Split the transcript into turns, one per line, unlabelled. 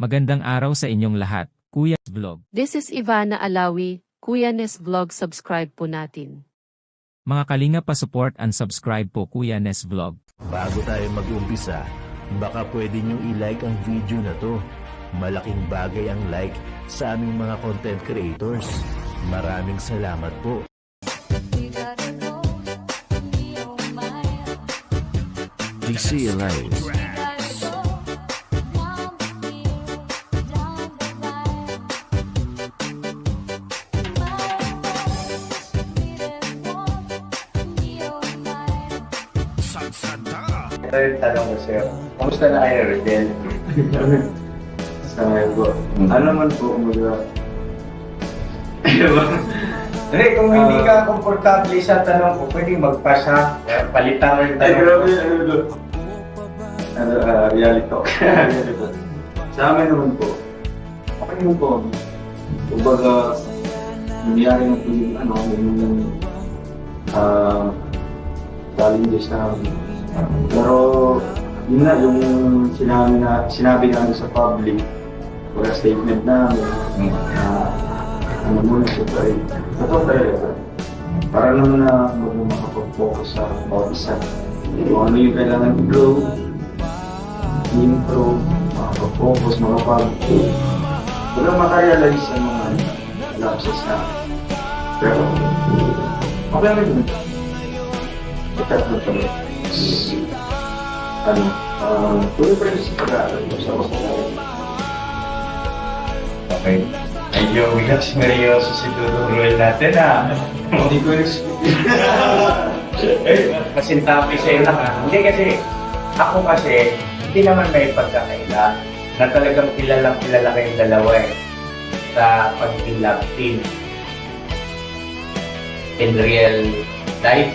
Magandang araw sa inyong lahat, Kuya Vlog.
This is Ivana Alawi, Kuya Nes Vlog, subscribe po natin.
Mga kalinga pa-support and subscribe po Kuya Nes Vlog.
Bago tayo mag-umpisa, baka pwede nyo i-like ang video na to. Malaking bagay ang like sa aming mga content creators. Maraming salamat po. DC Alliance.
Ito yung tanong ko sa'yo. Kamusta na kayo, Rodel? Sa ngayon po. Ano naman po, kumbaga? Hindi, kung hindi ka komportable sa tanong ko, pwede magpasa. Palitan mo yung tanong ko. Reality talk. Sa amin naman po. Okay naman po. Kumbaga, nangyari na po yung challenges namin. Pero yun na, yung sinabi namin sa public, wala statement namin, ano muna siya tayo. Totoo tayo. Para naman na makapag-focus sa bawat isa. Kung ano yung kailangan i-grow, i-improve, makapag-focus, makapag-grow. Walang makarealize ang mga lapses na. Pero, okay naman yun. Ikat na tayo. Tuloy pa rin sa pag-aaral mo sa pag-aaral. Okay. Medyo bilang seryoso si Dudong Roel natin Hindi ko kasintabi sa'yo na Hindi kasi, ako kasi, hindi naman may pagkakaila na talagang kilala kayong dalawa sa pag-love team in real life.